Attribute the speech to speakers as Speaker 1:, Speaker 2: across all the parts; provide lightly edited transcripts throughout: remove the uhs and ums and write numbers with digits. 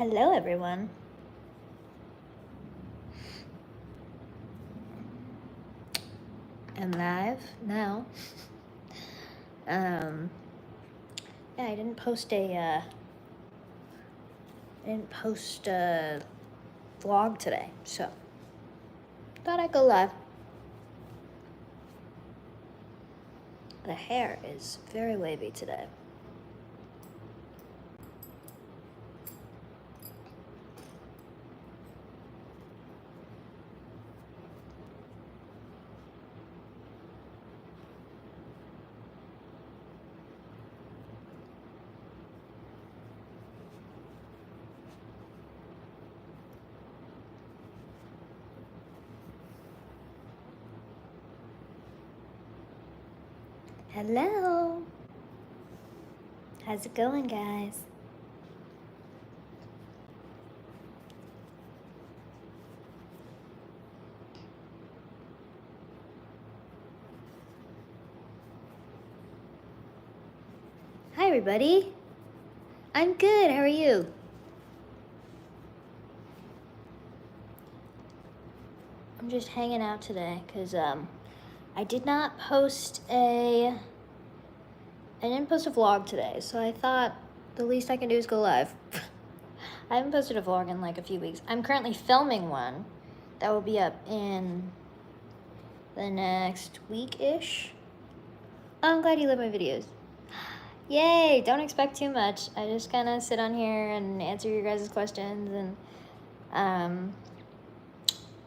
Speaker 1: Hello, everyone. I'm live now. Yeah, I didn't post a vlog today, so thought I'd go live. The hair is very wavy today. Hello. How's it going, guys? Hi, everybody. I'm good. How are you? I'm just hanging out today because I didn't post a vlog today, so I thought the least I can do is go live. I haven't posted a vlog in like a few weeks. I'm currently filming one that will be up in the next week-ish. Oh, I'm glad you love my videos. Yay! Don't expect too much. I just kind of sit on here and answer your guys' questions and,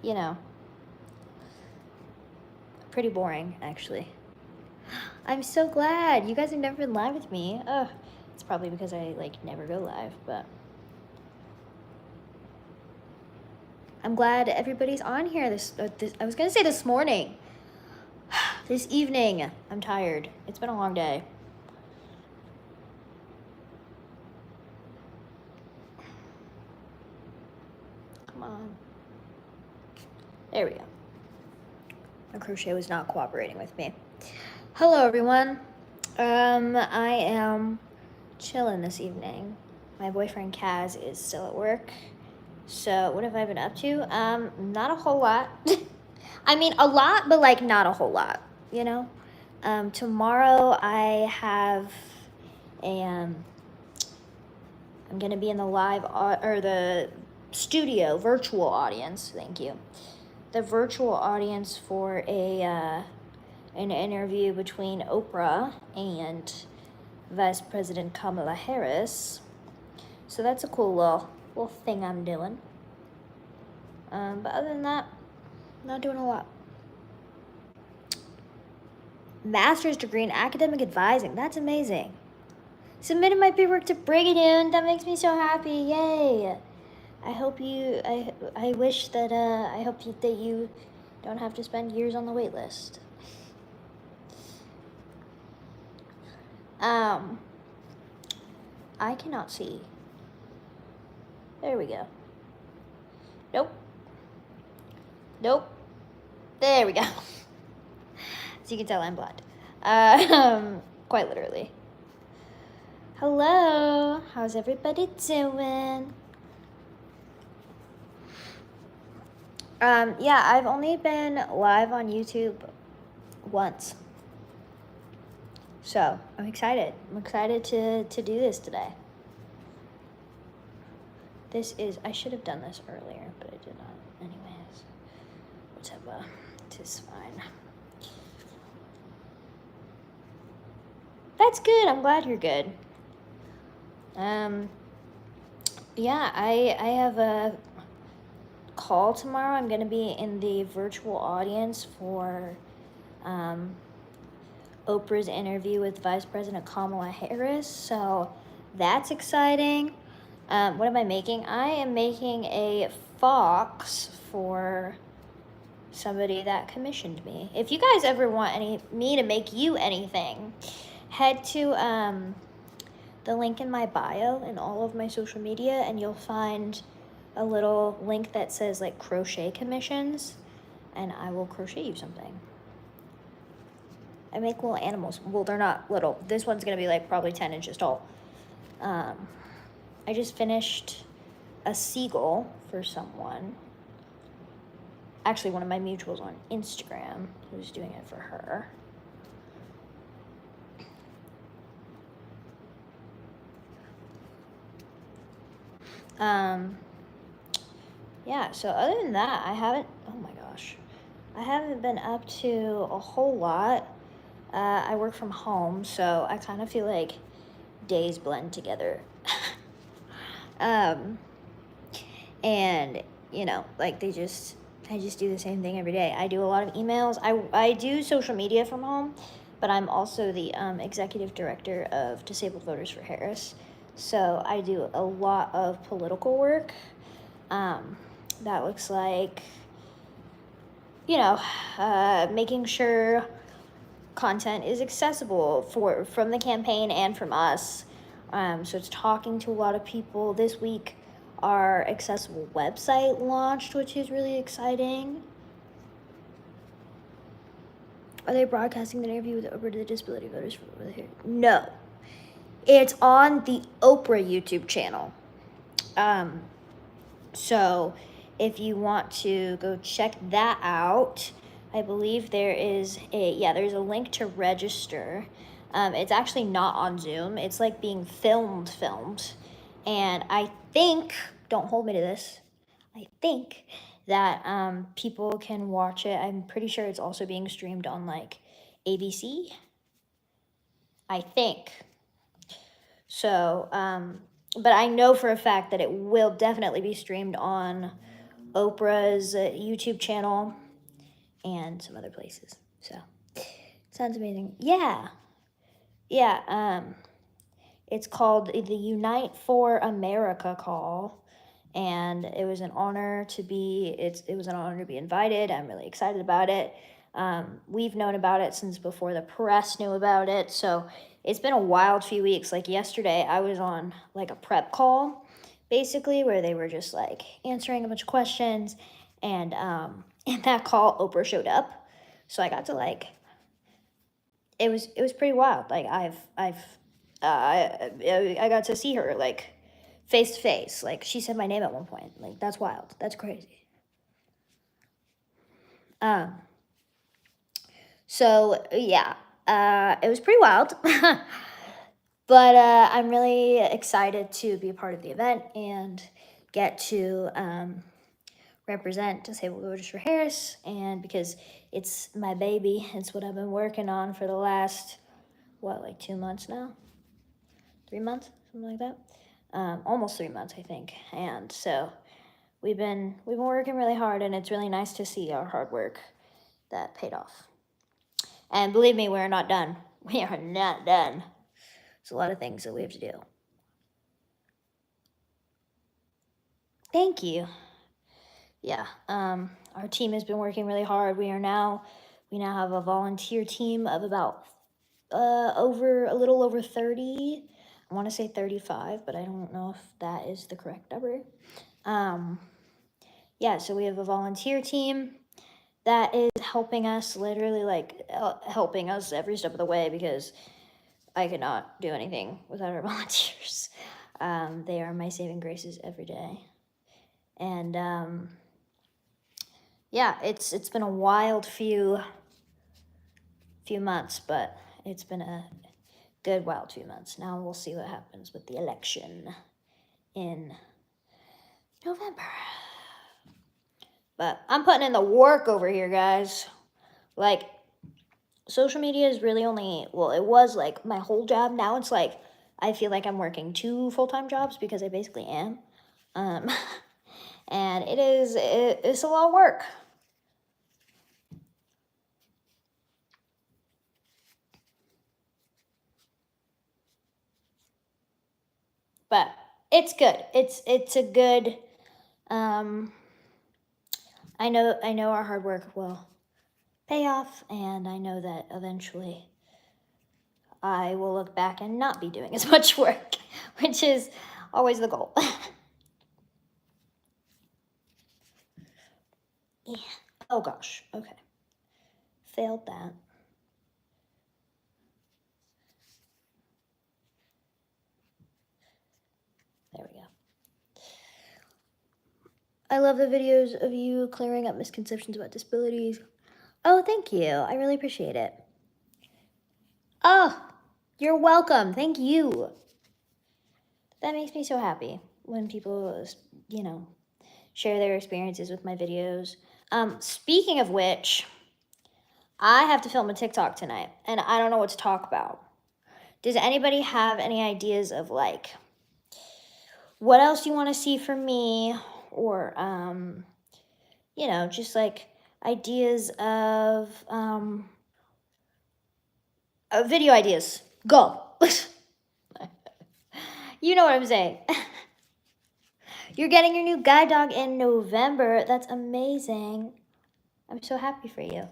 Speaker 1: you know, pretty boring, actually. I'm so glad. You guys have never been live with me. Ugh. It's probably because I, like, never go live, but I'm glad everybody's on here I was going to say this morning. This evening. I'm tired. It's been a long day. Come on. There we go. My crochet was not cooperating with me. Hello, everyone. I am chilling this evening. My boyfriend Kaz is still at work. So what have I been up to? Not a whole lot. I mean, a lot, but like not a whole lot, you know? Tomorrow I have I'm gonna be in the live, or the studio virtual audience, thank you. The virtual audience for an interview between Oprah and Vice President Kamala Harris. So that's a cool little thing I'm doing. But other than that, not doing a lot. Master's degree in academic advising. That's amazing. Submitted my paperwork to Brigadoon. That makes me so happy. Yay. I hope I wish that, I hope that you don't have to spend years on the wait list. I cannot see. There we go. Nope. Nope. There we go. So you can tell I'm blind. Quite literally. Hello. How's everybody doing? Yeah, I've only been live on YouTube once. So, I'm excited. I'm excited to do this today. I should have done this earlier, but I did not. Anyways, whatever. Tis fine. That's good. I'm glad you're good. Yeah, I have a call tomorrow. I'm going to be in the virtual audience for Oprah's interview with Vice President Kamala Harris, so that's exciting. What am I making? I am making a fox for somebody that commissioned me. If you guys ever want me to make you anything, head to the link in my bio in all of my social media, and you'll find a little link that says like crochet commissions, and I will crochet you something. I make little animals. Well, they're not little. This one's gonna be like probably 10 inches tall. I just finished a seagull for someone. Actually, one of my mutuals on Instagram who's doing it for her. Yeah, so other than that, I haven't been up to a whole lot. I work from home, so I kind of feel like days blend together. And, you know, like I just do the same thing every day. I do a lot of emails. I do social media from home, but I'm also the executive director of Disabled Voters for Harris. So I do a lot of political work. That looks like, you know, making sure content is accessible from the campaign and from us. So it's talking to a lot of people. This week, our accessible website launched, which is really exciting. Are they broadcasting the interview with Oprah to the Disability Voters for here? No. It's on the Oprah YouTube channel. So if you want to go check that out, I believe there's a link to register. It's actually not on Zoom. It's like being filmed. And I think, don't hold me to this, I think that people can watch it. I'm pretty sure it's also being streamed on like ABC. I think. So, but I know for a fact that it will definitely be streamed on Oprah's YouTube channel and some other places. So, sounds amazing. Yeah. It's called the Unite for America call, and it was an honor to be invited. I'm really excited about it. We've known about it since before the press knew about it, so it's been a wild few weeks. Like yesterday, I was on like a prep call, basically, where they were just like answering a bunch of questions, and in that call, Oprah showed up, so I got to like. It was pretty wild. Like I got to see her like face to face. Like she said my name at one point. Like that's wild. That's crazy. So yeah, it was pretty wild. But I'm really excited to be a part of the event and get to represent Disabled Voters for Harris, and because it's my baby, it's what I've been working on for the last 2 months now, 3 months, something like that. Almost 3 months, I think. And so we've been working really hard, and it's really nice to see our hard work that paid off. And believe me, we're not done. We are not done. There's a lot of things that we have to do. Thank you. Yeah, our team has been working really hard. We now have a volunteer team of about a little over 30. I want to say 35, but I don't know if that is the correct number. Yeah, so we have a volunteer team that is helping us, literally like helping us every step of the way, because I could not do anything without our volunteers. They are my saving graces every day. And yeah, it's been a wild few months, but it's been a good wild few months. Now we'll see what happens with the election in November. But I'm putting in the work over here, guys. Like, social media is really only, well, it was like my whole job. Now it's like I feel like I'm working 2 full-time jobs, because I basically am. And it's a lot of work. But it's good. It's a good, I know our hard work will pay off, and I know that eventually I will look back and not be doing as much work, which is always the goal. Yeah. Oh gosh. Okay. Failed that. There we go. I love the videos of you clearing up misconceptions about disabilities. Oh, thank you. I really appreciate it. Oh, you're welcome. Thank you. That makes me so happy when people, you know, share their experiences with my videos. Speaking of which, I have to film a TikTok tonight, and I don't know what to talk about. Does anybody have any ideas of, like, what else you want to see from me? Or, you know, just, like, ideas of video ideas. Go. You know what I'm saying. You're getting your new guide dog in November. That's amazing. I'm so happy for you.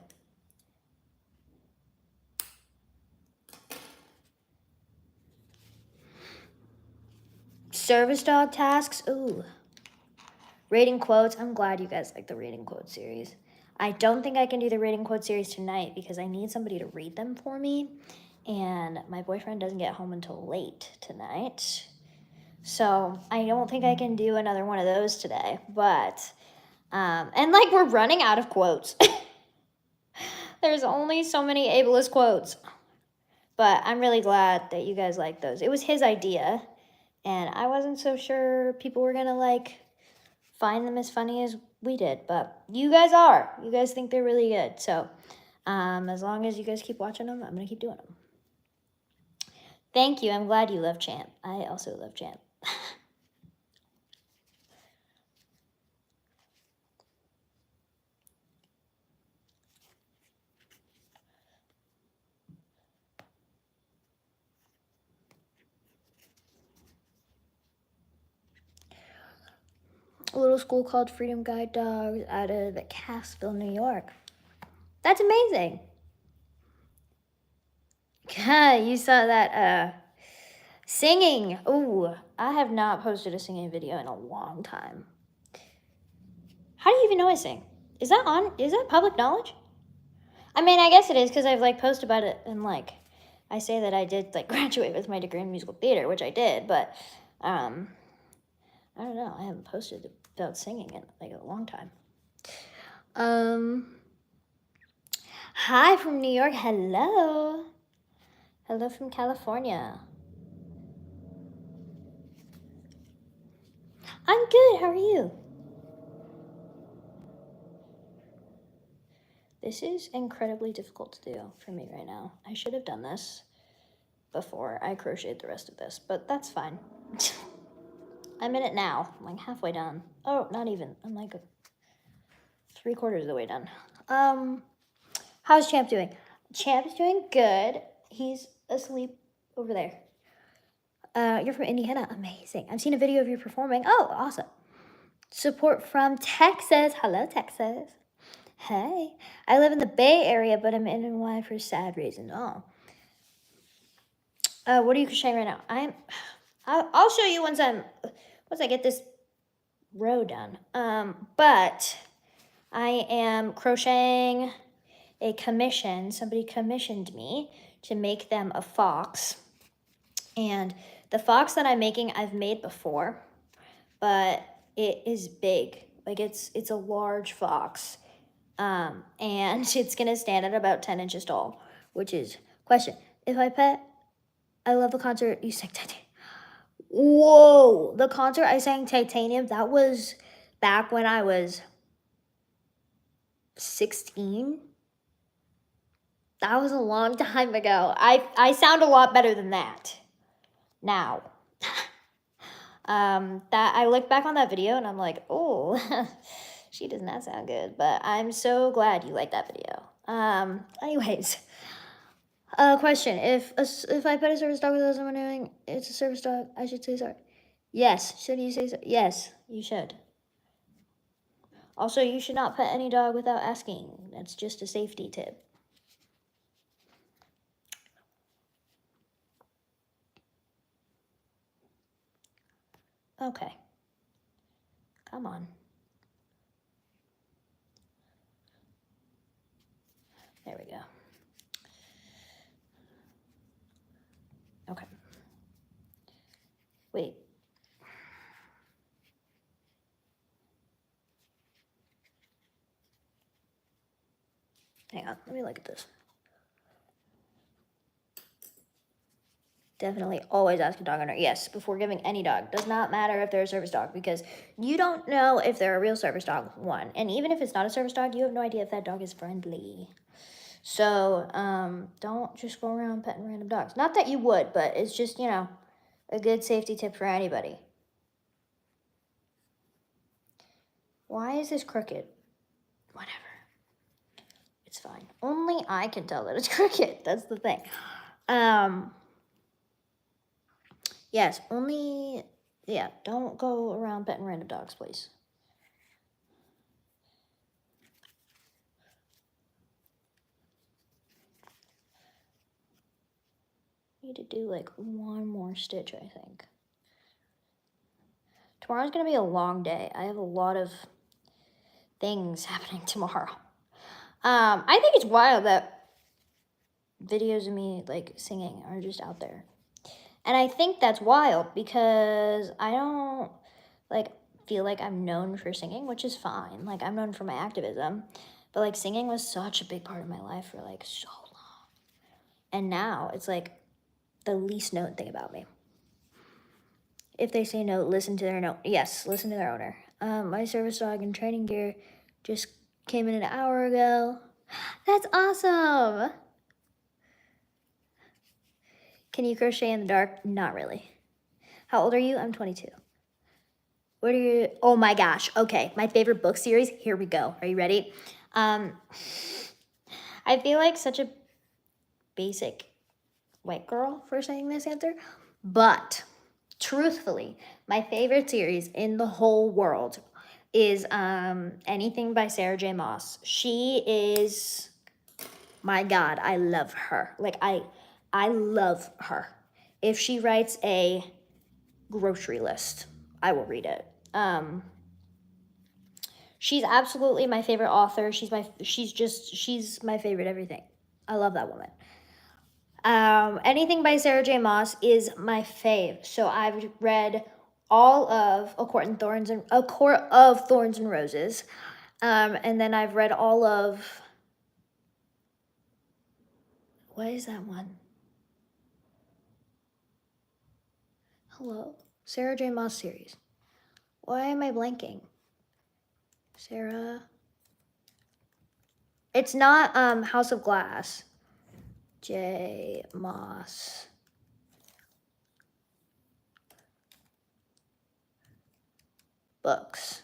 Speaker 1: Service dog tasks. Ooh. Rating quotes. I'm glad you guys like the rating quote series. I don't think I can do the rating quote series tonight because I need somebody to read them for me. And my boyfriend doesn't get home until late tonight. So I don't think I can do another one of those today. But, and like we're running out of quotes. There's only so many ableist quotes. But I'm really glad that you guys like those. It was his idea. And I wasn't so sure people were going to like find them as funny as we did. But you guys are. You guys think they're really good. So as long as you guys keep watching them, I'm going to keep doing them. Thank you. I'm glad you love Champ. I also love Champ. A little school called Freedom Guide Dogs out of Cassville, New York. That's amazing. You saw that singing. Ooh, I have not posted a singing video in a long time. How do you even know I sing? Is that public knowledge? I mean, I guess it is because I've like posted about it and like I say that I did like graduate with my degree in musical theater, which I did, but I don't know. I haven't posted about singing in like a long time. Hi from New York. Hello. Hello from California. I'm good. How are you? This is incredibly difficult to do for me right now. I should have done this before I crocheted the rest of this, but that's fine. I'm in it now. I'm like halfway done. Oh, not even. I'm like 3/4 of the way done. How's Champ doing? Champ's doing good. He's asleep over there. You're from Indiana. Amazing. I've seen a video of you performing. Oh, awesome. Support from Texas. Hello, Texas. Hey. I live in the Bay Area, but I'm in NY for sad reasons. Oh. What are you crocheting right now? I'll show you once I get this row done. But I am crocheting a commission. Somebody commissioned me to make them a fox. And the fox that I'm making, I've made before, but it is big. Like it's a large fox. And it's gonna stand at about 10 inches tall, which is question. If I pet, I love the concert you sang Titanium. Whoa, the concert I sang Titanium, that was back when I was 16. That was a long time ago. I sound a lot better than that now. That I look back on that video and I'm like, oh, she does not sound good, but I'm so glad you like that video. Anyways, question: If I pet a service dog without someone knowing it's a service dog, I should say sorry. Yes. Should you say so? Yes, you should. Also, you should not pet any dog without asking. That's just a safety tip. Okay. Come on. There we go. Okay. Wait. Hang on, let me look at this. Definitely always ask a dog owner. Yes, before giving any dog. Does not matter if they're a service dog because you don't know if they're a real service dog, one. And even if it's not a service dog, you have no idea if that dog is friendly. So don't just go around petting random dogs. Not that you would, but it's just, you know, a good safety tip for anybody. Why is this crooked? Whatever. It's fine. Only I can tell that it's crooked. That's the thing. Yes, only, yeah, don't go around petting random dogs, please. Need to do like one more stitch, I think. Tomorrow's gonna be a long day. I have a lot of things happening tomorrow. I think it's wild that videos of me like singing are just out there. And I think that's wild because I don't like feel like I'm known for singing, which is fine. Like I'm known for my activism, but like singing was such a big part of my life for like so long. And now it's like the least known thing about me. If they say no, listen to their no. Yes, listen to their owner. My service dog and training gear just came in an hour ago. That's awesome. Can you crochet in the dark? Not really. How old are you? I'm 22. What are you? Oh my gosh. Okay, my favorite book series. Here we go. Are you ready? I feel like such a basic white girl for saying this answer, but truthfully, my favorite series in the whole world is anything by Sarah J. Maas. She is, my God, I love her. Like I love her. If she writes a grocery list, I will read it. She's absolutely my favorite author. She's my favorite everything. I love that woman. Anything by Sarah J. Maas is my fave. So I've read all of A Court of Thorns and Roses, and then I've read all of, what is that one? Hello, Sarah J. Maas series. Why am I blanking? Sarah. It's not House of Glass. J. Maas. Books.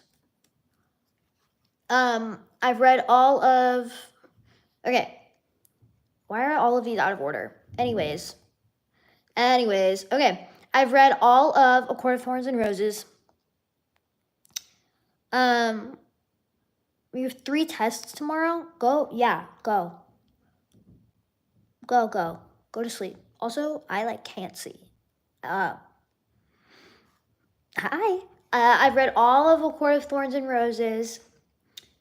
Speaker 1: I've read all of, okay. Why are all of these out of order? Anyways, okay. I've read all of A Court of Thorns and Roses. We have 3 tests tomorrow. Go, yeah, go. Go to sleep. Also, I like can't see. Hi. I've read all of A Court of Thorns and Roses,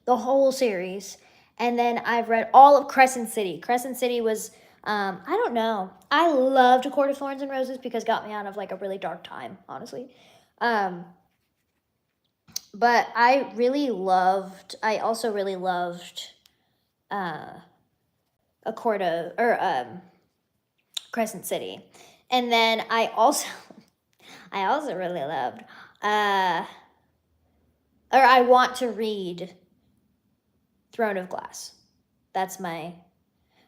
Speaker 1: the whole series, and then I've read all of Crescent City. Crescent City was, I don't know. I loved A Court of Thorns and Roses because it got me out of like a really dark time, honestly. But I also really loved Crescent City. And then I also really loved, I want to read Throne of Glass. That's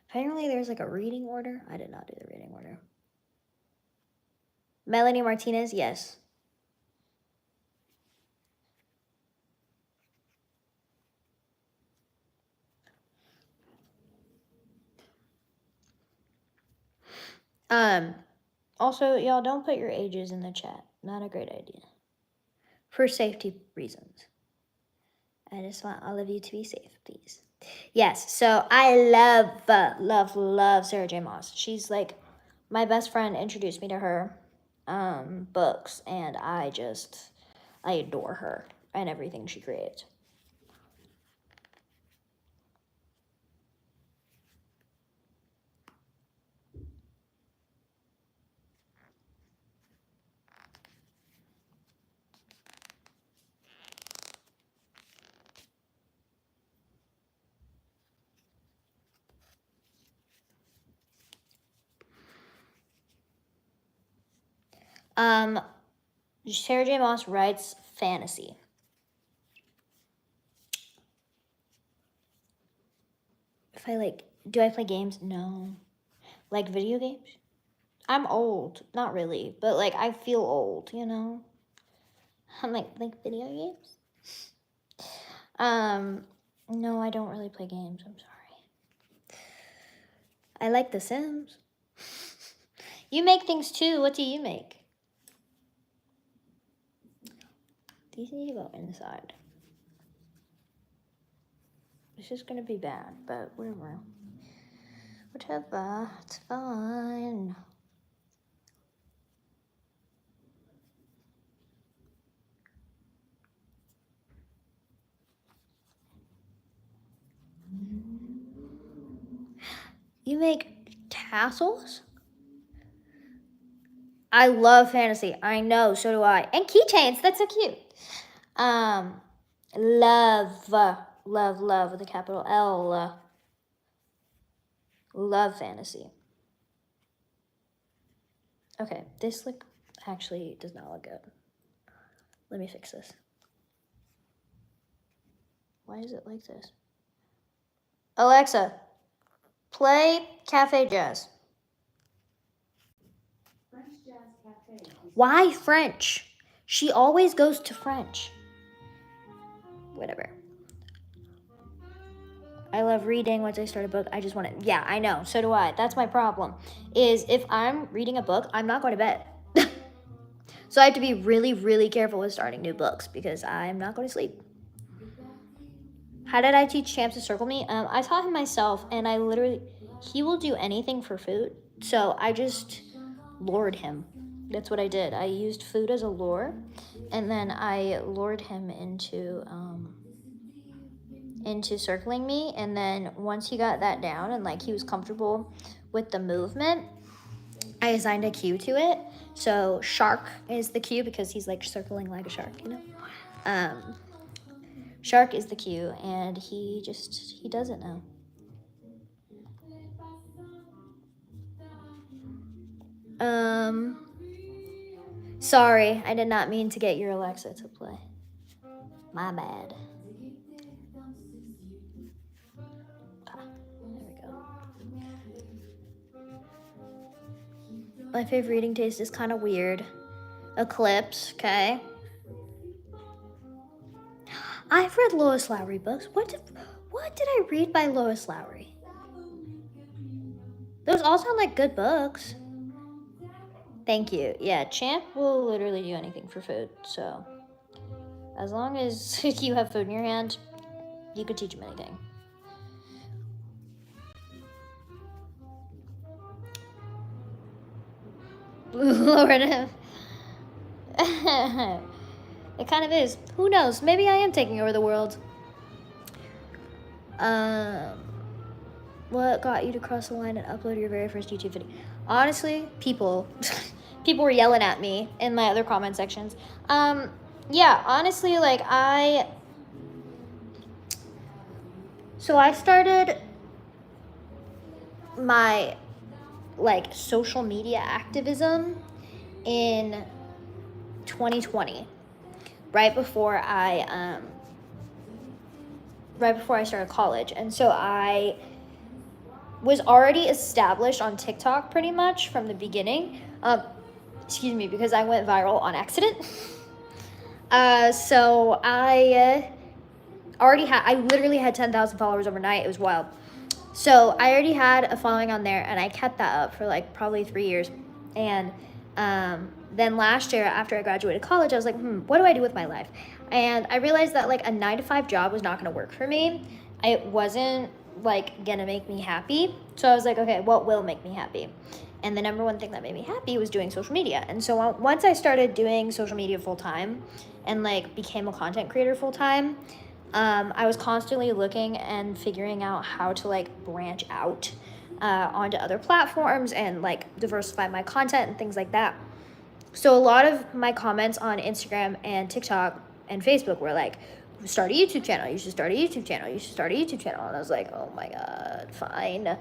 Speaker 1: apparently there's like a reading order. I did not do the reading order. Melanie Martinez, yes. Also, y'all don't put your ages in the chat. Not a great idea. For safety reasons. I just want all of you to be safe, please. Yes, so I love Sarah J. Maas. She's like, my best friend introduced me to her books, and I adore her and everything she creates. Sarah J. Maas writes fantasy. Do I play games? No. Like video games? I'm old. Not really, but like I feel old, you know? I'm like video games? No, I don't really play games. I'm sorry. I like The Sims. You make things too. What do you make? These need to go inside. It's just gonna be bad, but whatever. Whatever, it's fine. You make tassels? I love fantasy. I know, so do I. And keychains, that's so cute. Love with a capital L. Love fantasy. Okay, this look actually does not look good. Let me fix this. Why is it like this? Alexa, play Cafe Jazz.
Speaker 2: French Jazz Cafe.
Speaker 1: Why French? She always goes to French. Whatever. I love reading. Once I start a book, I just want to... Yeah, I know. So do I. That's my problem. Is if I'm reading a book, I'm not going to bed. So I have to be really, really careful with starting new books because I'm not going to sleep. How did I teach Champs to circle me? I taught him myself, and he will do anything for food. So I just lured him. That's what I did. I used food as a lure, and then I lured him into circling me. And then once he got that down and like he was comfortable with the movement, I assigned a cue to it. So shark is the cue because he's like circling like a shark, you know? Shark is the cue, and he does it now. Sorry, I did not mean to get your Alexa to play. My bad. There we go. My favorite reading taste is kind of weird. Eclipse, okay? I've read Lois Lowry books. What did I read by Lois Lowry? Those all sound like good books. Thank you. Yeah, Champ will literally do anything for food. So as long as you have food in your hand, you could teach him anything. Lord. It kind of is. Who knows? Maybe I am taking over the world. What got you to cross the line and upload your very first YouTube video? Honestly, people were yelling at me in my other comment sections. Yeah, honestly, like I started my like social media activism in 2020, right before I started college. And so I was already established on TikTok pretty much from the beginning. Excuse me, because I went viral on accident. So I literally had 10,000 followers overnight. It was wild. So I already had a following on there, and I kept that up for like probably 3 years. And then last year, after I graduated college, I was like, what do I do with my life? And I realized that like a 9-to-5 job was not going to work for me. It wasn't like gonna make me happy. So I was like, okay, what will make me happy? And the number one thing that made me happy was doing social media. And so once I started doing social media full time and like became a content creator full time, I was constantly looking and figuring out how to like branch out onto other platforms and like diversify my content and things like that. So a lot of my comments on Instagram and TikTok and Facebook were like, start a YouTube channel. You should start a YouTube channel. You should start a YouTube channel. And I was like, oh my God, fine.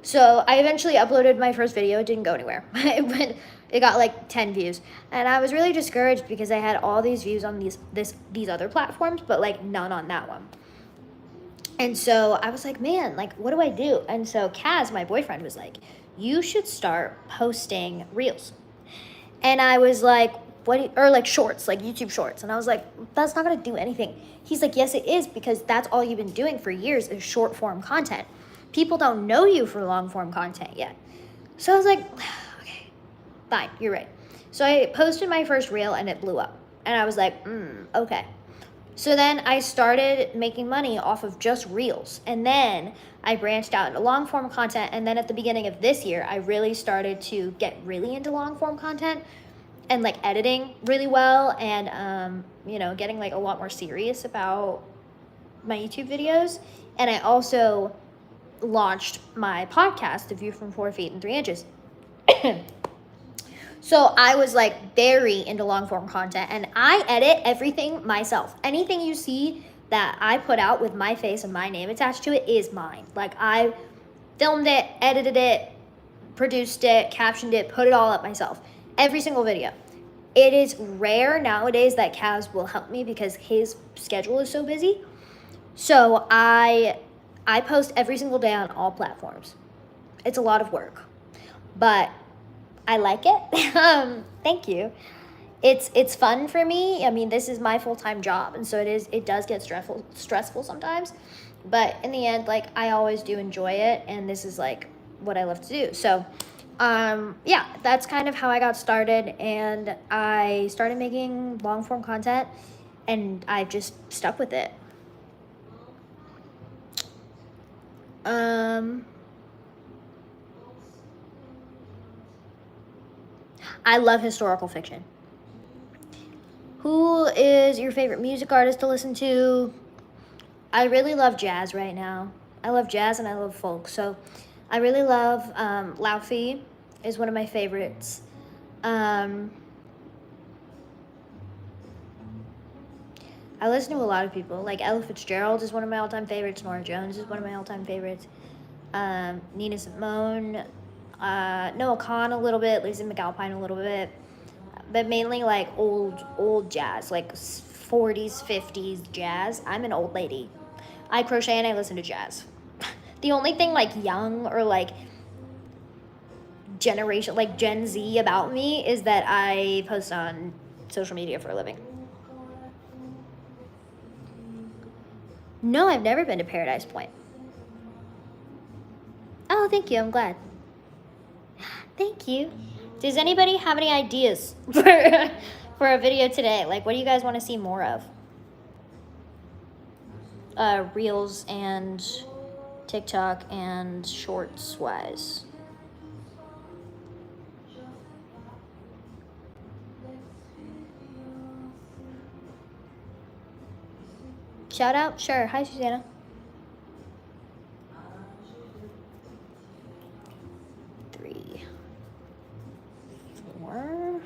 Speaker 1: So I eventually uploaded my first video. It didn't go anywhere. It got like 10 views. And I was really discouraged because I had all these views on these other platforms, but like none on that one. And so I was like, man, like, what do I do? And so Kaz, my boyfriend, was like, you should start posting reels. And I was like, or like shorts, like YouTube shorts. And I was like, that's not gonna do anything. He's like, yes, it is, because that's all you've been doing for years is short form content. People don't know you for long form content yet. So I was like, okay, fine, you're right. So I posted my first reel and it blew up. And I was like, okay. So then I started making money off of just reels. And then I branched out into long form content. And then at the beginning of this year, I really started to get really into long form content and like editing really well, and you know, getting like a lot more serious about my YouTube videos. And I also launched my podcast, The View from 4 Feet and 3 Inches. So I was like very into long form content, and I edit everything myself. Anything you see that I put out with my face and my name attached to it is mine. Like, I filmed it, edited it, produced it, captioned it, put it all up myself. Every single video. It is rare nowadays that Kaz will help me because his schedule is so busy. So I post every single day on all platforms. It's a lot of work, but I like it. Thank you. It's fun for me. I mean, this is my full-time job, and so it does get stressful sometimes, but in the end, like, I always do enjoy it, and this is like what I love to do. So yeah, that's kind of how I got started, and I started making long-form content, and I've just stuck with it. I love historical fiction. Who is your favorite music artist to listen to? I really love jazz right now. I love jazz and I love folk. So I really love Laufey is one of my favorites. I listen to a lot of people. Like Ella Fitzgerald is one of my all-time favorites. Nora Jones is one of my all-time favorites. Nina Simone, Noah Kahn a little bit, Lisa McAlpine a little bit, but mainly like old jazz, like 40s, 50s jazz. I'm an old lady. I crochet and I listen to jazz. The only thing like young or like generation, like Gen Z about me is that I post on social media for a living. No, I've never been to Paradise Point. Oh, thank you. I'm glad. Thank you. Does anybody have any ideas for a video today? Like, what do you guys want to see more of? Reels and TikTok and shorts wise. Shout out? Sure. Hi, Susanna. Three, 4,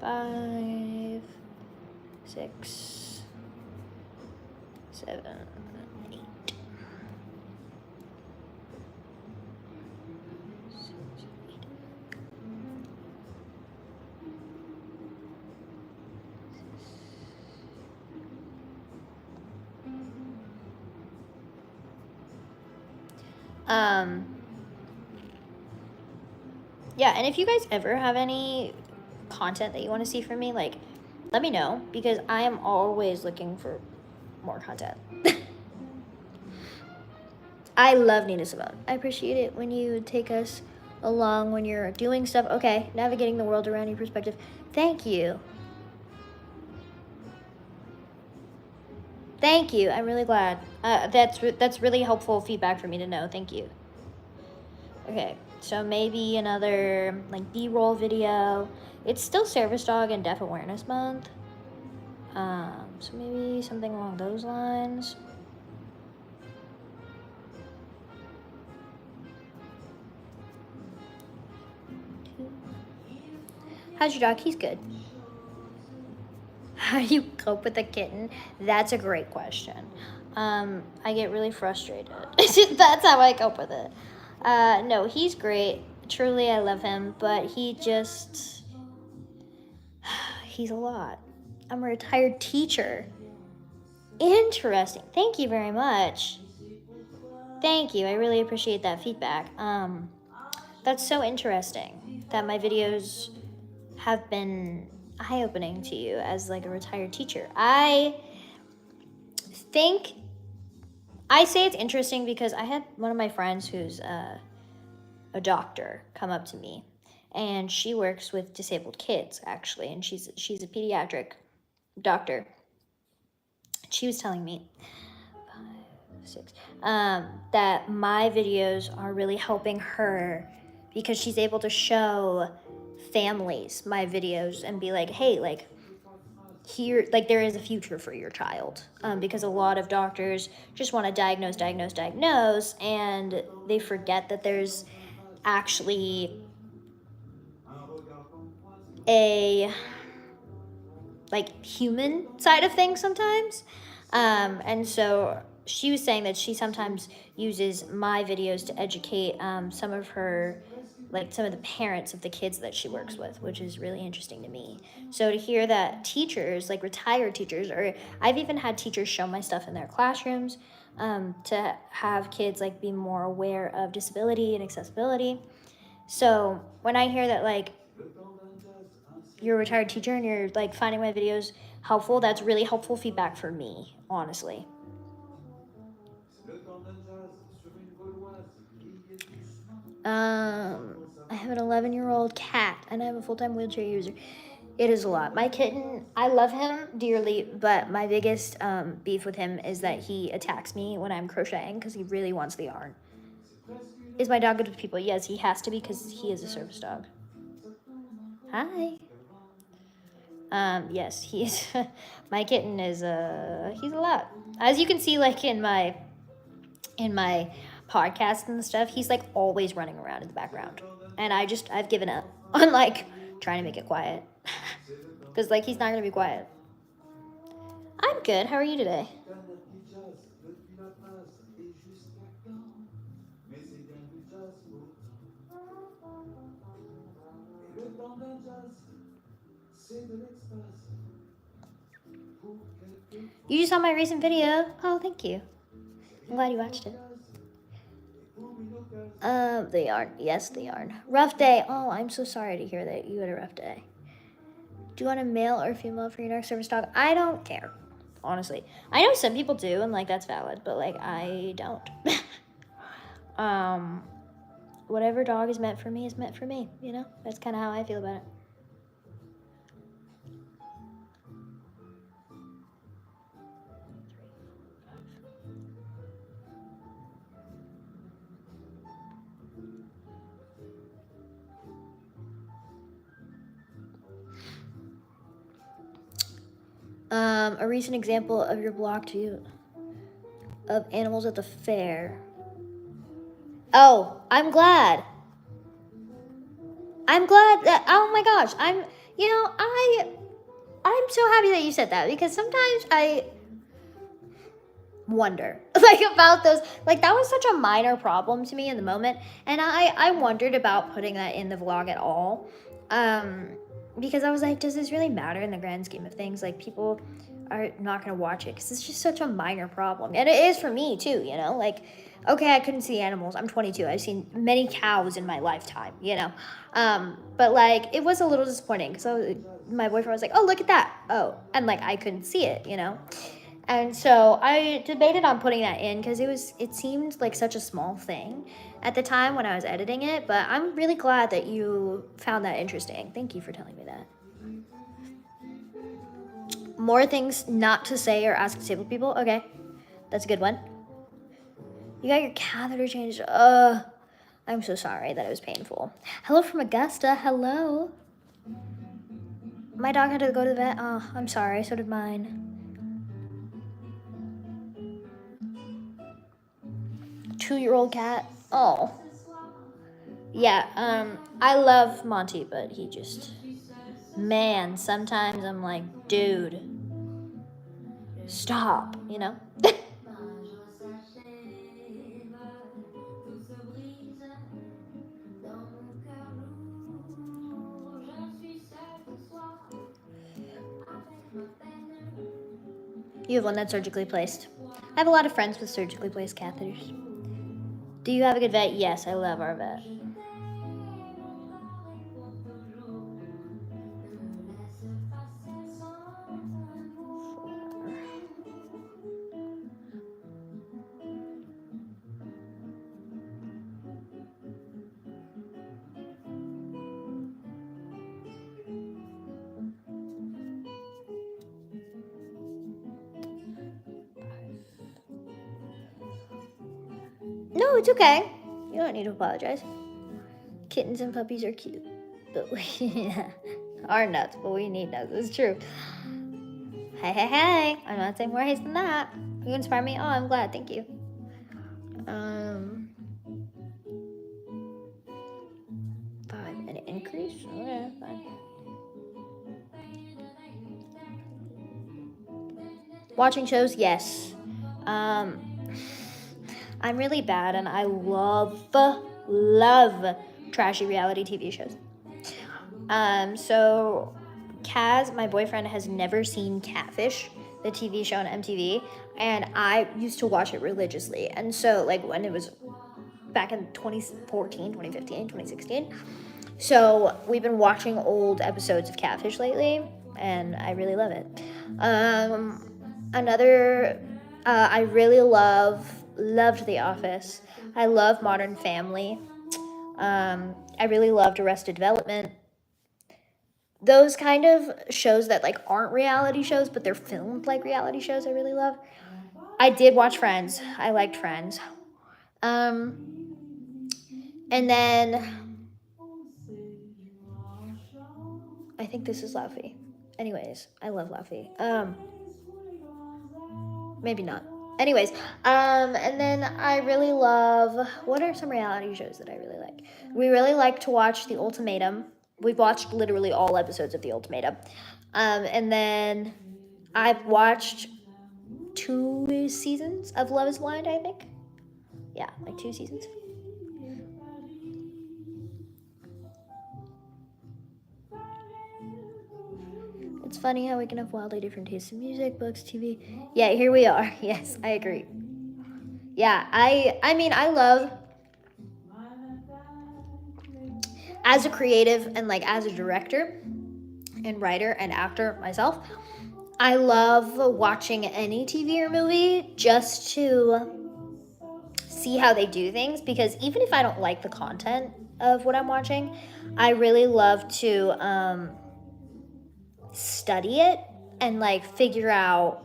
Speaker 1: 5, 6, 7, 8. Yeah, and if you guys ever have any content that you want to see from me, like, let me know, because I am always looking for more content. I love Nina Simone. I appreciate it when you take us along when you're doing stuff. Okay, navigating the world around your perspective. Thank you. Thank you. I'm really glad. That's really helpful feedback for me to know. Thank you. Okay, so maybe another like B-roll video. It's still Service Dog and Deaf Awareness Month. So maybe something along those lines. How's your dog? He's good. How do you cope with a kitten? That's a great question. I get really frustrated. That's how I cope with it. No, he's great. Truly, I love him, but he's a lot. I'm a retired teacher. Interesting. Thank you very much. Thank you. I really appreciate that feedback. That's so interesting that my videos have been eye-opening to you as like a retired teacher. I say it's interesting because I had one of my friends who's a doctor come up to me, and she works with disabled kids actually, and she's a pediatric doctor. She was telling me that my videos are really helping her because she's able to show families my videos and be like, hey, like here, like there is a future for your child, because a lot of doctors just want to diagnose, and they forget that there's actually a like human side of things sometimes. And so she was saying that she sometimes uses my videos to educate some of the parents of the kids that she works with, which is really interesting to me. So to hear that teachers, like retired teachers, or I've even had teachers show my stuff in their classrooms, to have kids like be more aware of disability and accessibility. So when I hear that like you're a retired teacher and you're like finding my videos helpful, that's really helpful feedback for me, honestly. I have an 11-year-old cat and I have a full-time wheelchair user. It is a lot. My kitten, I love him dearly, but my biggest beef with him is that he attacks me when I'm crocheting because he really wants the yarn. Is my dog good with people? Yes, he has to be because he is a service dog. Hi. Yes, he's my kitten is he's a lot. As you can see, like in my podcast and stuff, he's like always running around in the background, and I've given up on like trying to make it quiet because like he's not gonna be quiet. I'm good. How are you today? You just saw my recent video. Oh, thank you. I'm glad you watched it. The yarn. Yes, the yarn. Rough day. Oh, I'm so sorry to hear that you had a rough day. Do you want a male or female for your next service dog? I don't care, honestly. I know some people do, and like that's valid, but like I don't. Whatever dog is meant for me is meant for me. You know, that's kind of how I feel about it. A recent example of your blocked view of animals at the fair. Oh, I'm glad. I'm glad that, oh my gosh, I'm so happy that you said that because sometimes I wonder like about those, like that was such a minor problem to me in the moment, and I wondered about putting that in the vlog at all, because I was like, does this really matter in the grand scheme of things? Like people are not gonna watch it because it's just such a minor problem, and it is for me too, you know, like okay, I couldn't see animals. I'm 22. I've seen many cows in my lifetime, you know, but like it was a little disappointing because my boyfriend was like, oh, look at that, oh, and like I couldn't see it, you know. And so I debated on putting that in because it seemed like such a small thing at the time when I was editing it, but I'm really glad that you found that interesting. Thank you for telling me that. More things not to say or ask disabled people. Okay, that's a good one. You got your catheter changed. I'm so sorry that it was painful. Hello from Augusta. Hello. My dog had to go to the vet. Oh, I'm sorry. So did mine. 2-year-old cat. Oh. Yeah, I love Monty, but he just, man, sometimes I'm like, dude, stop, you know? You have one that's surgically placed. I have a lot of friends with surgically placed catheters. Do you have a good vet? Yes, I love our vet. No, it's okay. You don't need to apologize. Kittens and puppies are cute, but we are nuts, but we need nuts. It's true. Hey. I'm not saying more haste than that. You inspire me. Oh, I'm glad. Thank you. 5-minute increase. Okay, fine. Watching shows, yes. I'm really bad, and I love trashy reality TV shows. So Kaz, my boyfriend, has never seen Catfish, the TV show on MTV, and I used to watch it religiously. And so, like, when it was back in 2014, 2015, 2016, so we've been watching old episodes of Catfish lately, and I really love it. I really loved The Office. I love Modern Family. I really loved Arrested Development. Those kind of shows that like aren't reality shows, but they're filmed like reality shows, I really love. I did watch Friends. I liked Friends. And then I think this is Laufey. Anyways, I love Laufey. Maybe not. Anyways, and then I really love, what are some reality shows that I really like? We really like to watch The Ultimatum. We've watched literally all episodes of The Ultimatum. And then I've watched 2 seasons of Love is Blind, I think. Yeah, like 2 seasons. It's funny how we can have wildly different tastes in music, books, TV. Yeah, here we are. Yes, I agree. Yeah, I mean, I love, as a creative and like as a director and writer and actor myself, I love watching any TV or movie just to see how they do things, because even if I don't like the content of what I'm watching, I really love to study it and like figure out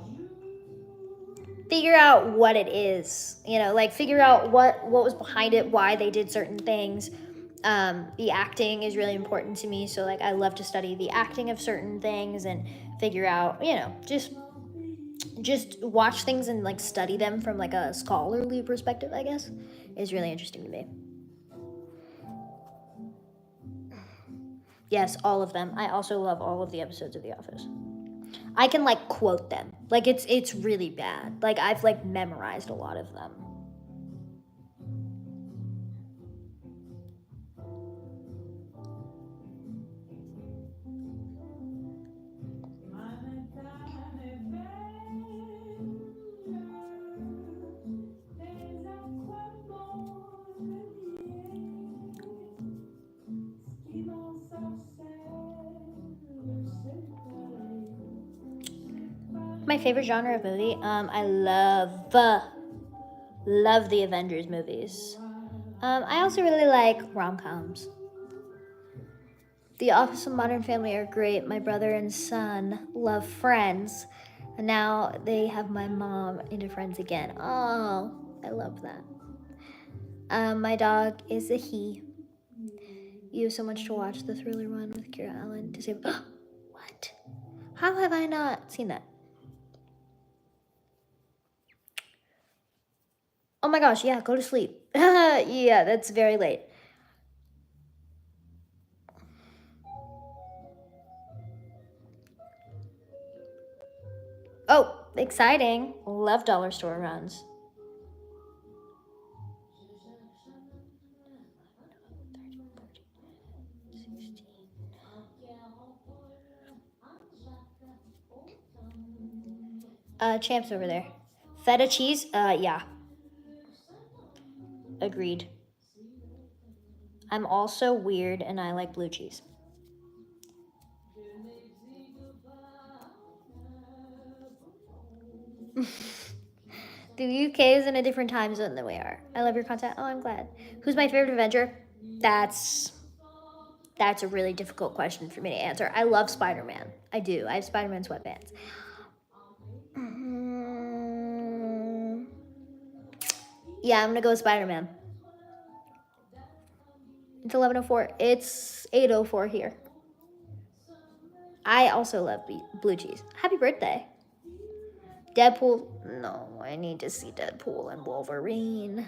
Speaker 1: what it is, like figure out what was behind it, why they did certain things. The acting is really important to me, so like I love to study the acting of certain things and figure out, just watch things and like study them from like a scholarly perspective, I guess, is really interesting to me. Yes, all of them. I also love all of the episodes of The Office. I can like quote them. Like it's really bad. Like I've like memorized a lot of them. My favorite genre of movie, I love the Avengers movies. I also really like rom-coms. The Office and Modern Family are great. My brother and son love Friends, and now they have my mom into Friends again. Oh, I love that. My dog is a he. You have so much to watch. The Thriller one with Kira Allen to save. What? How have I not seen that? Oh my gosh, yeah, go to sleep. Yeah, that's very late. Oh, exciting. Love dollar store runs. Champ's over there. Feta cheese? Yeah. Agreed. I'm also weird and I like blue cheese. The UK is in a different time zone than we are. I love your content. Oh, I'm glad. Who's my favorite Avenger? That's a really difficult question for me to answer. I love Spider-Man. I do. I have Spider-Man sweatpants. Yeah, I'm gonna go with Spider-Man. It's 11:04. It's 8:04 here. I also love blue cheese. Happy birthday. Deadpool. No, I need to see Deadpool and Wolverine.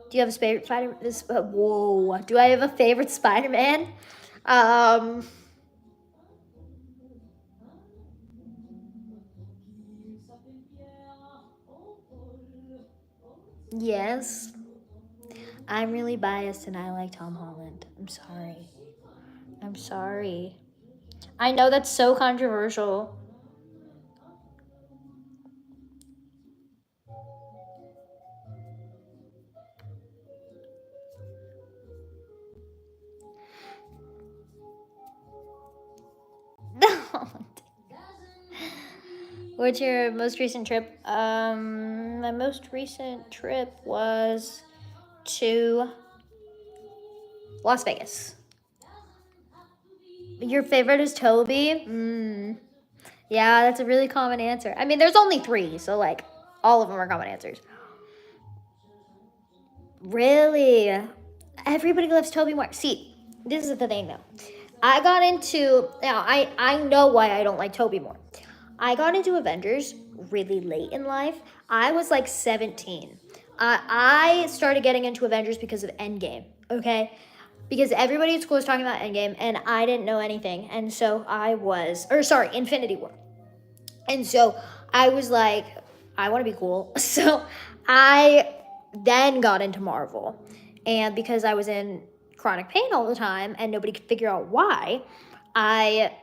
Speaker 1: Do you have a favorite Spider? Whoa. Do I have a favorite Spider-Man? Yes. I'm really biased and I like Tom Holland. I'm sorry. I'm sorry. I know that's so controversial. What's your most recent trip? My most recent trip was to Las Vegas. Your favorite is Toby? Yeah, that's a really common answer. I mean, there's only 3, so like all of them are common answers. Really? Everybody loves Toby more. See, this is the thing though. I got into, now I know why I don't like Toby more. I got into Avengers really late in life. I was like 17. I started getting into Avengers because of Endgame, okay? Because everybody at school was talking about Endgame and I didn't know anything. And so Infinity War. And so I was like, I want to be cool. So I then got into Marvel. And because I was in chronic pain all the time and nobody could figure out why, I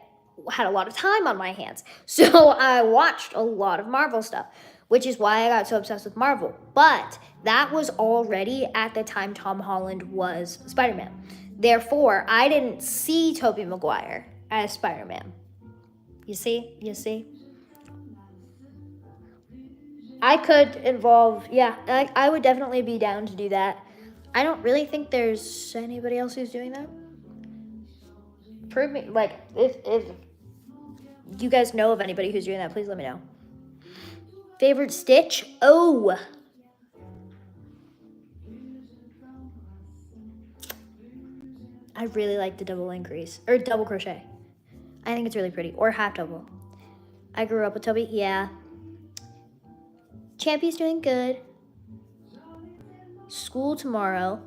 Speaker 1: had a lot of time on my hands. So I watched a lot of Marvel stuff, which is why I got so obsessed with Marvel. But that was already at the time Tom Holland was Spider-Man. Therefore, I didn't see Tobey Maguire as Spider-Man. You see? I could involve, yeah, I would definitely be down to do that. I don't really think there's anybody else who's doing that. Prove me, like, if you guys know of anybody who's doing that, please let me know. Favorite Stitch? Oh. I really like the double increase, or double crochet. I think it's really pretty, or half double. I grew up with Toby, yeah. Champy's doing good. School tomorrow.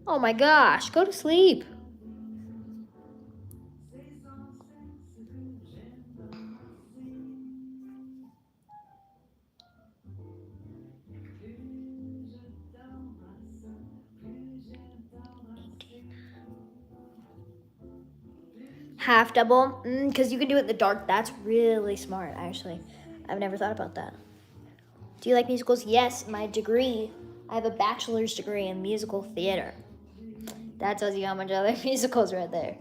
Speaker 1: Oh my gosh, go to sleep. Half double, because you can do it in the dark. That's really smart, actually. I've never thought about that. Do you like musicals? Yes, my degree. I have a bachelor's degree in musical theater. That tells you how much I like musicals right there.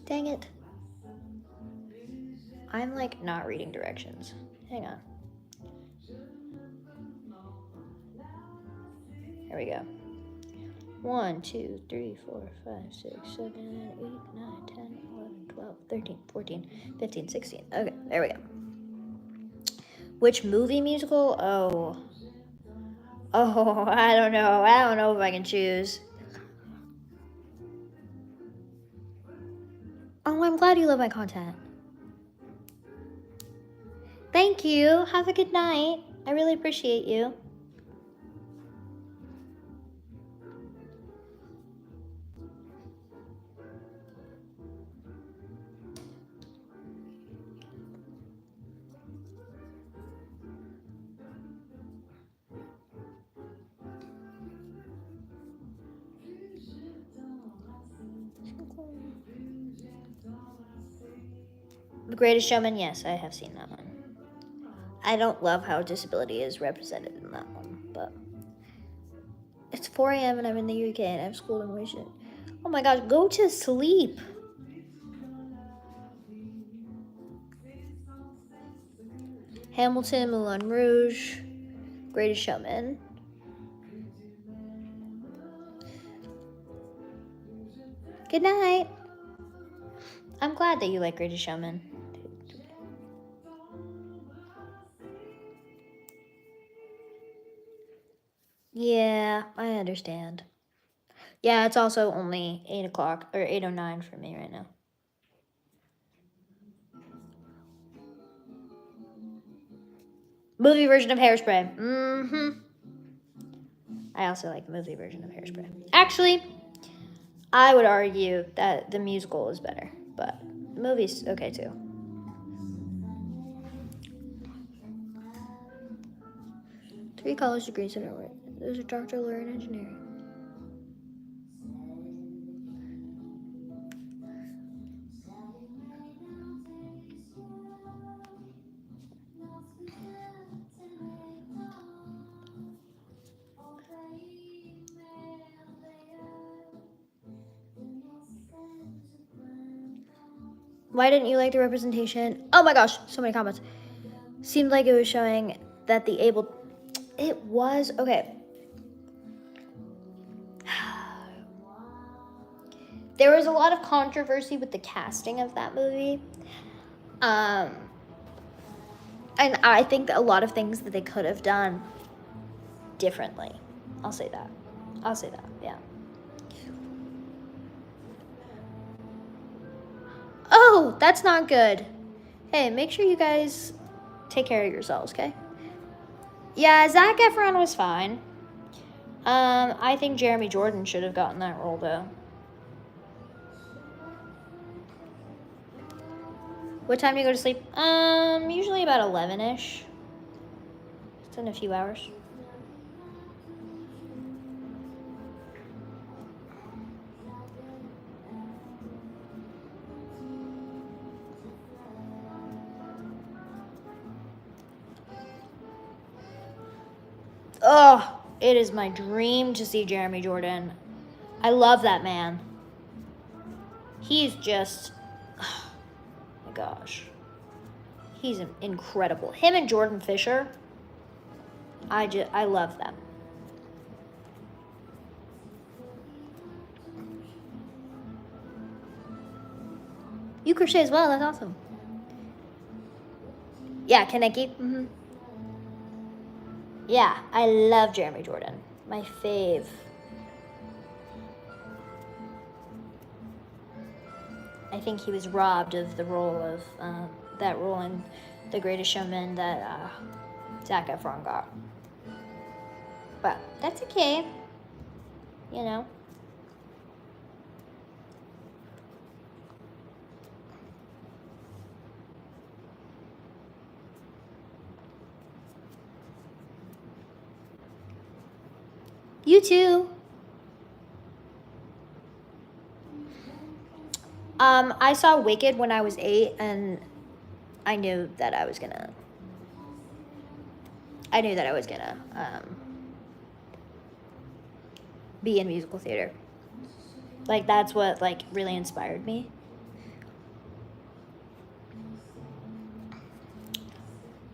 Speaker 1: Dang it. I'm like not reading directions. Hang on. Here we go. 1, 2, 3, 4, 5, 6, 7, 8, 9, 10, 11, 12, 13, 14, 15, 16. Okay, there we go. Which movie musical? Oh, I don't know. I don't know if I can choose. Oh, I'm glad you love my content. Thank you. Have a good night. I really appreciate you. The Greatest Showman, yes, I have seen that one. I don't love how disability is represented in that one, but it's 4 a.m. and I'm in the UK and I have school in Washington. Oh my gosh, go to sleep. Hamilton, Moulin Rouge, Greatest Showman. Good night. I'm glad that you like Greatest Showman. Yeah, I understand. Yeah, it's also only 8 o'clock or 8:09 for me right now. Movie version of Hairspray. Mm-hmm. I also like the movie version of Hairspray. Actually, I would argue that the musical is better, but the movie's okay too. Three college degrees in Norway. There's a doctor, lawyer, and engineering. Why didn't you like the representation? Oh my gosh, so many comments. Seemed like it was showing that the able... It was... Okay. There was a lot of controversy with the casting of that movie. And I think that a lot of things that they could have done differently. I'll say that, yeah. Oh, that's not good. Hey, make sure you guys take care of yourselves, okay? Yeah, Zac Efron was fine. I think Jeremy Jordan should have gotten that role, though. What time do you go to sleep? Usually about 11-ish. It's in a few hours. Oh, it is my dream to see Jeremy Jordan. I love that man. He's just, oh my gosh. He's incredible. Him and Jordan Fisher, I love them. You crochet as well, that's awesome. Yeah, Kaneki. Mm-hmm. Yeah, I love Jeremy Jordan. My fave. I think he was robbed of the role of that role in The Greatest Showman that Zac Efron got. But that's okay. You know. You too. I saw Wicked when I was 8, and I knew that I was gonna be in musical theater. Like, that's what, like, really inspired me.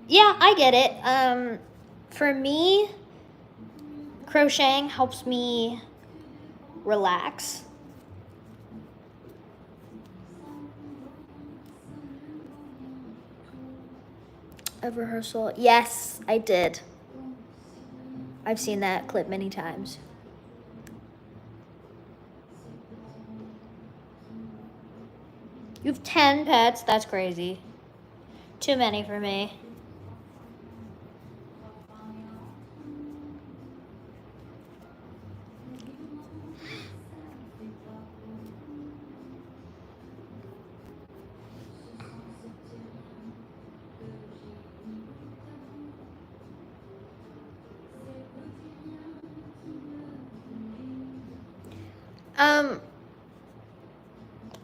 Speaker 1: Yeah, I get it. For me, crocheting helps me relax. A rehearsal? Yes, I did. I've seen that clip many times. You have 10 pets? That's crazy. Too many for me.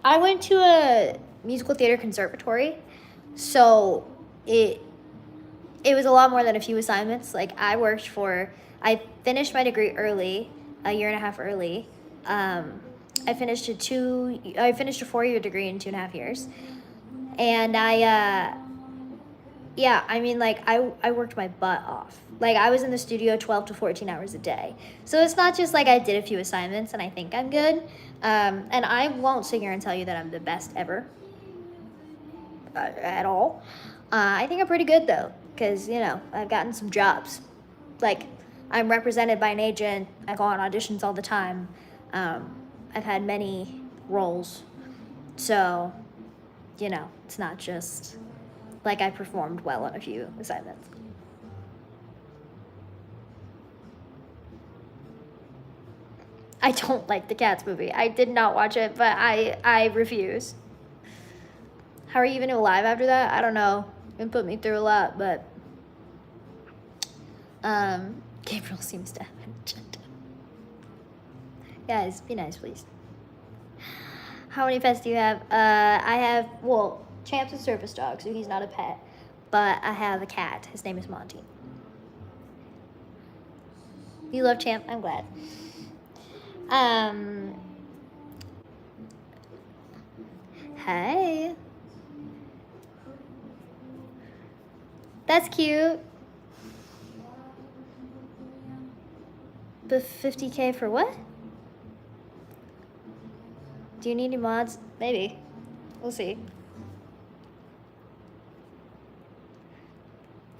Speaker 1: I went to a musical theater conservatory So it was a lot more than a few assignments. Like I finished my degree early, a year and a half early. I finished a 4-year degree in 2.5 years. And yeah, I mean, like, I worked my butt off. Like, I was in the studio 12 to 14 hours a day. So it's not just like I did a few assignments and I think I'm good. And I won't sit here and tell you that I'm the best ever at all. I think I'm pretty good, though, because, you know, I've gotten some jobs. Like, I'm represented by an agent. I go on auditions all the time. I've had many roles. So, you know, it's not just like I performed well on a few assignments. I don't like the Cats movie. I did not watch it, but I refuse. How are you even alive after that? I don't know. It put me through a lot, but Gabriel seems to have an agenda. Guys, be nice, please. How many pets do you have? I have, well, Champ's a service dog, so he's not a pet. But I have a cat. His name is Monty. You love Champ? I'm glad. Hey. That's cute. But 50K for what? Do you need any mods? Maybe. We'll see.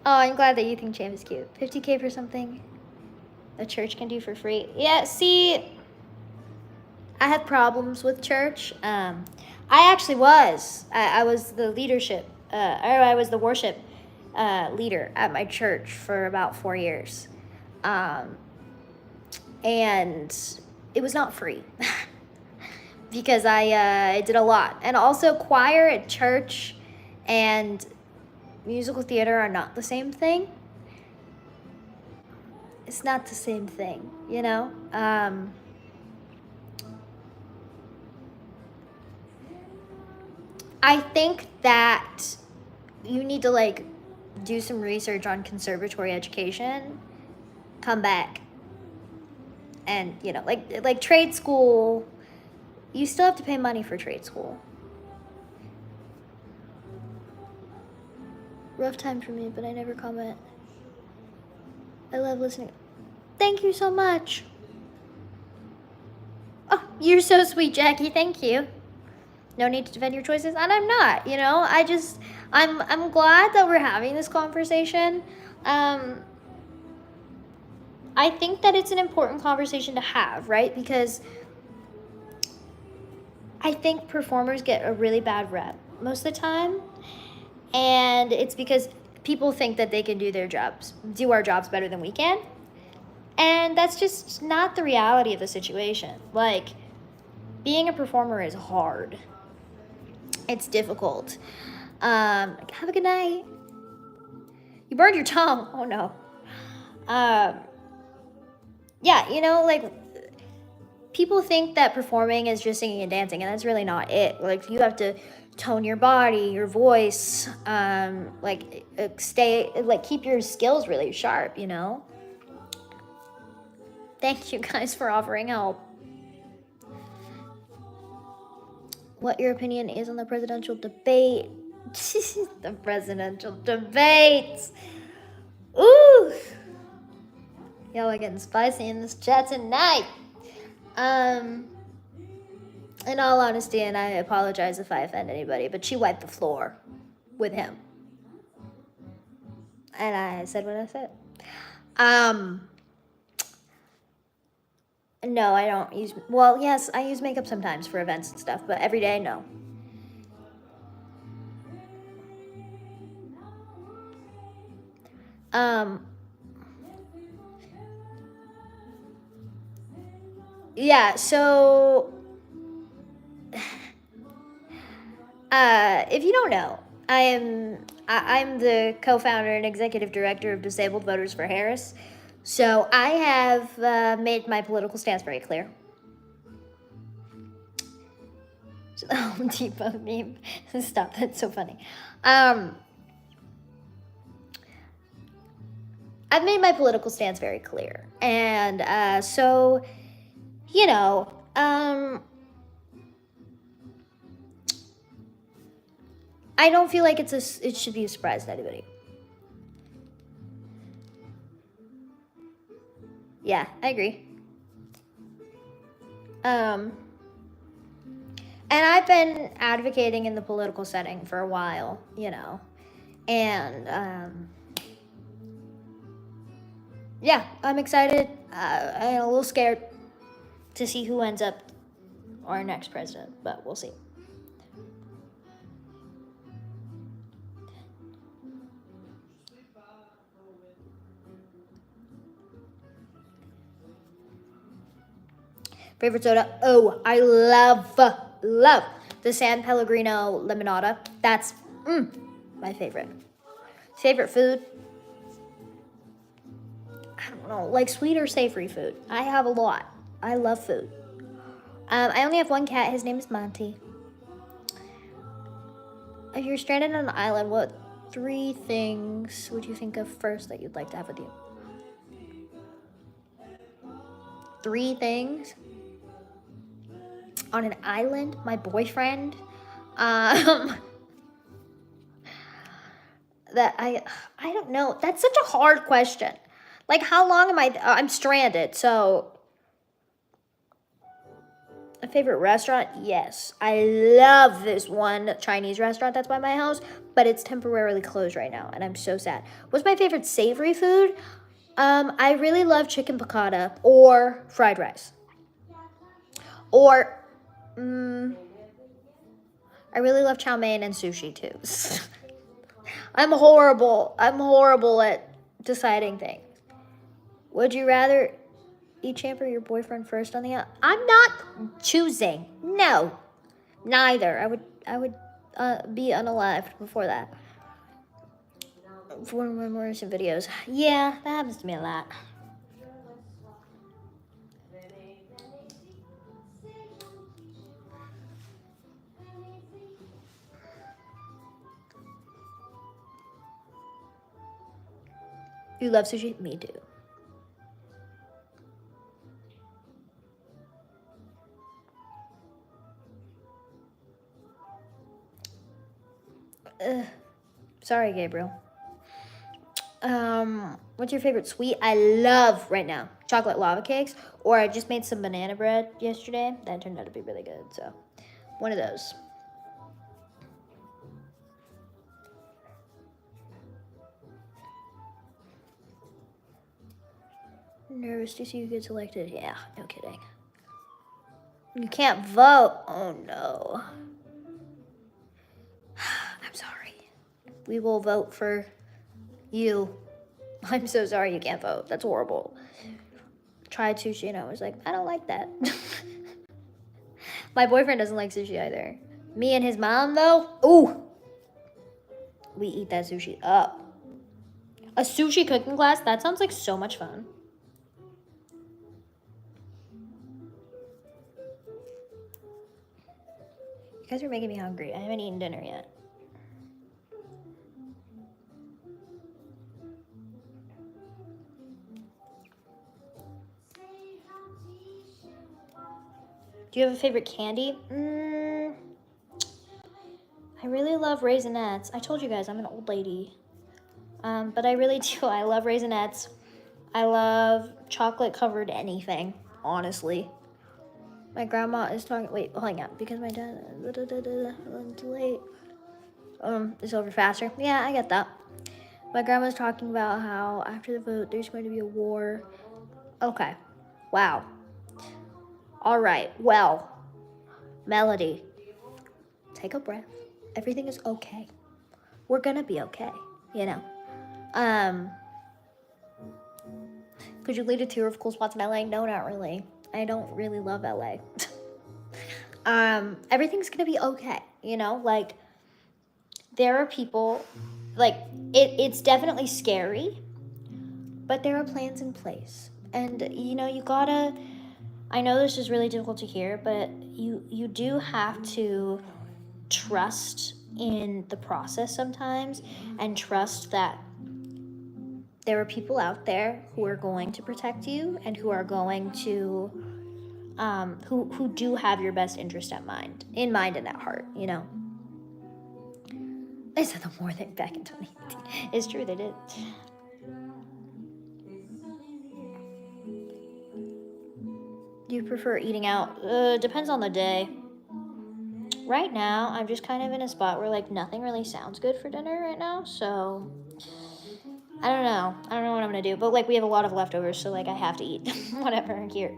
Speaker 1: Oh, I'm glad that you think Champ is cute. 50K for something a church can do for free. Yeah, see, I had problems with church. I actually was. I was the leadership, or I was the worship leader at my church for about 4 years. And it was not free because I did a lot. And also choir at church and musical theater are not the same thing. It's not the same thing, you know? I think that you need to, like, do some research on conservatory education, come back, and, you know, like trade school, you still have to pay money for trade school. Rough time for me, but I never comment. I love listening. Thank you so much. Oh, you're so sweet, Jackie. Thank you. No need to defend your choices, and I'm not, you know. I'm glad that we're having this conversation. I think that it's an important conversation to have, right? Because I think performers get a really bad rep most of the time, and it's because people think that they can do our jobs better than we can, and that's just not the reality of the situation. Like, being a performer is hard. It's difficult. Have a good night. You burned your tongue. Oh no. Yeah, you know, like, people think that performing is just singing and dancing, and that's really not it. Like, you have to tone your body, your voice, keep your skills really sharp, you know? Thank you guys for offering help. What your opinion is on the presidential debate? The presidential debates. Ooh. Y'all are getting spicy in this chat tonight. In all honesty, and I apologize if I offend anybody, but she wiped the floor with him. And I said what I said. No, I don't use, well, yes, I use makeup sometimes for events and stuff, but every day, no. Yeah, so, if you don't know, I'm the co-founder and executive director of Disabled Voters for Harris. So I have made my political stance very clear. The Home Depot meme. Stop, that's so funny. I've made my political stance very clear. And so, you know, I don't feel like it should be a surprise to anybody. Yeah, I agree. And I've been advocating in the political setting for a while, you know, and yeah, I'm excited. I'm a little scared to see who ends up our next president, but we'll see. Favorite soda? Oh, I love the San Pellegrino Limonada. That's my favorite. Favorite food? I don't know, like sweet or savory food. I have a lot. I love food. I only have one cat. His name is Monty. If you're stranded on an island, what 3 things would you think of first that you'd like to have with you? 3 things? On an island? My boyfriend? That I don't know. That's such a hard question. Like, how long am I'm stranded, so... A favorite restaurant? Yes. I love this one Chinese restaurant that's by my house, but it's temporarily closed right now, and I'm so sad. What's my favorite savory food? I really love chicken piccata or fried rice. Or, I really love chow mein and sushi, too. I'm horrible at deciding things. Would you rather eat champ or your boyfriend first on the app? I'm not choosing. No, neither. I would be unalived before that. For my more recent videos, yeah, that happens to me a lot. You love sushi? Me too. Sorry, Gabriel. What's your favorite sweet? I love right now chocolate lava cakes, or I just made some banana bread yesterday. That turned out to be really good, so one of those. Nervous to see you get selected. Yeah, no kidding. You can't vote. Oh no. I'm sorry. We will vote for you. I'm so sorry you can't vote. That's horrible. Tried sushi and I was like, I don't like that. My boyfriend doesn't like sushi either. Me and his mom though, ooh. We eat that sushi up. A sushi cooking class? That sounds like so much fun. You guys are making me hungry. I haven't eaten dinner yet. Do you have a favorite candy? I really love Raisinets. I told you guys I'm an old lady. But I really do. I love Raisinets. I love chocolate covered anything, honestly. My grandma is talking. Wait, hang on. Because my dad. It's late. It's over faster. Yeah, I get that. My grandma's talking about how after the vote, there's going to be a war. Okay. Wow. All right. Well, Melody, take a breath. Everything is okay. We're gonna be okay. You know. Could you lead a tour of cool spots in LA? No, not really. I don't really love LA. Everything's gonna be okay, you know? Like, there are people, like, it's definitely scary, but there are plans in place. And, you know, you gotta I know this is really difficult to hear, but you do have to trust in the process sometimes, and trust that there are people out there who are going to protect you and who are going to who do have your best interest in mind and at heart, you know. They said the more thing back in 2018. It's true, they did. Do you prefer eating out? Depends on the day. Right now, I'm just kind of in a spot where like nothing really sounds good for dinner right now, so I don't know. I don't know what I'm gonna do, but like we have a lot of leftovers, so like I have to eat whatever here.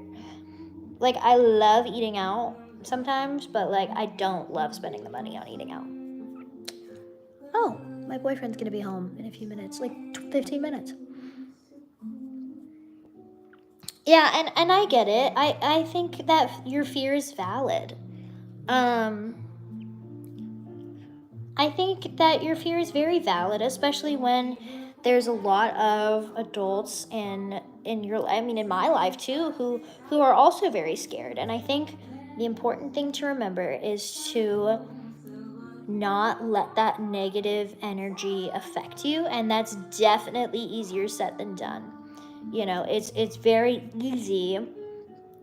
Speaker 1: Like I love eating out sometimes, but like I don't love spending the money on eating out. Oh, my boyfriend's gonna be home in a few minutes, like 15 minutes. Yeah, and I get it. I think that your fear is valid. I think that your fear is very valid, especially when there's a lot of adults in my life too, who are also very scared. And I think the important thing to remember is to not let that negative energy affect you, and that's definitely easier said than done. You know, it's very easy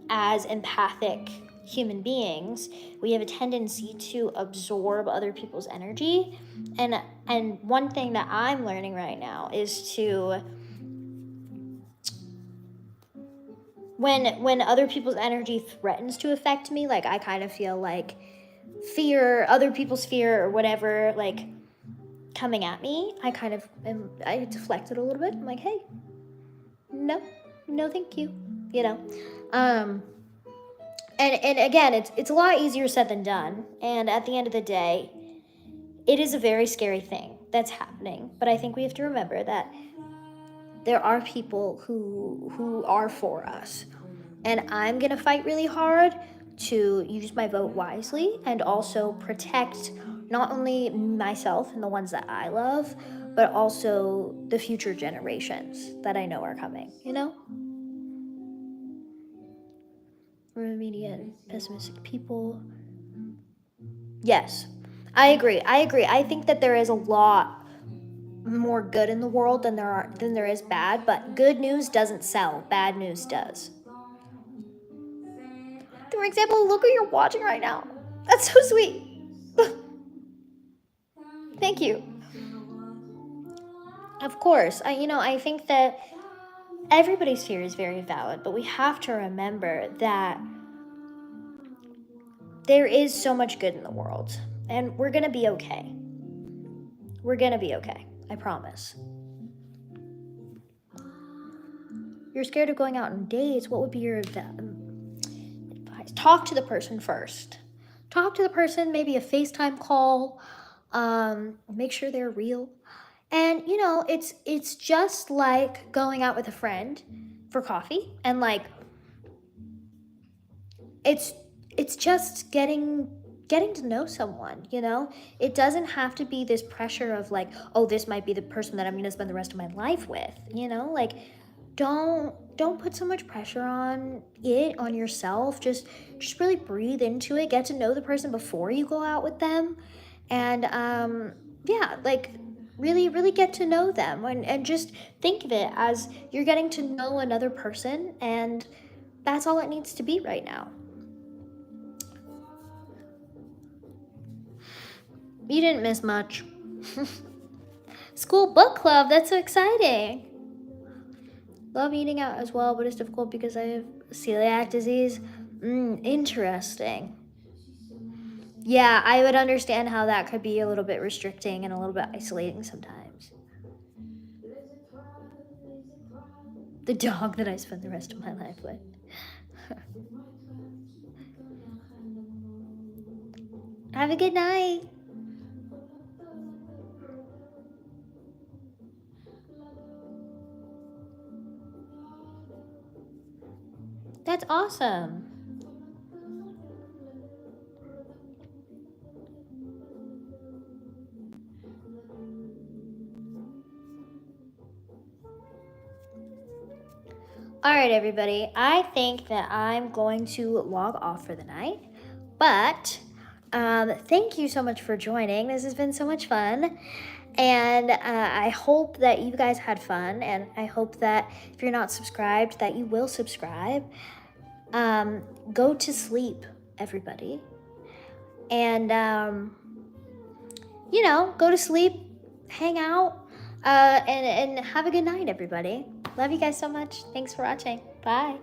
Speaker 1: as empathic human beings. We have a tendency to absorb other people's energy, and one thing that I'm learning right now is to when other people's energy threatens to affect me, like I kind of feel like other people's fear or whatever, like coming at me, I deflect it a little bit. I'm like, hey, no thank you, you know. And again, it's a lot easier said than done, and at the end of the day, it is a very scary thing that's happening. But I think we have to remember that there are people who are for us, and I'm gonna fight really hard to use my vote wisely and also protect not only myself and the ones that I love, but also the future generations that I know are coming, you know? We're immediate pessimistic people. Yes, I agree. I think that there is a lot more good in the world than there is bad, but good news doesn't sell. Bad news does. For example, look what you're watching right now. That's so sweet. Thank you. Of course, I think that everybody's fear is very valid, but we have to remember that there is so much good in the world, and we're gonna be okay. We're gonna be okay. I promise. You're scared of going out on dates. What would be your advice? Talk to the person first. Talk to the person, maybe a FaceTime call. Make sure they're real. And it's just like going out with a friend for coffee, and like it's just getting to know someone, you know? It doesn't have to be this pressure of like, oh, this might be the person that I'm gonna spend the rest of my life with, you know? Like, don't put so much pressure on yourself. Just really breathe into it, get to know the person before you go out with them, and yeah, like really get to know them, and just think of it as you're getting to know another person, and that's all it needs to be right now. You didn't miss much. School book club, that's so exciting. Love eating out as well, but it's difficult because I have celiac disease. Interesting. Yeah, I would understand how that could be a little bit restricting and a little bit isolating sometimes. The dog that I spend the rest of my life with. Have a good night. That's awesome. All right, everybody. I think that I'm going to log off for the night. But thank you so much for joining. This has been so much fun. And I hope that you guys had fun. And I hope that if you're not subscribed, that you will subscribe. Go to sleep, everybody. And, go to sleep, hang out, and have a good night, everybody. Love you guys so much. Thanks for watching. Bye.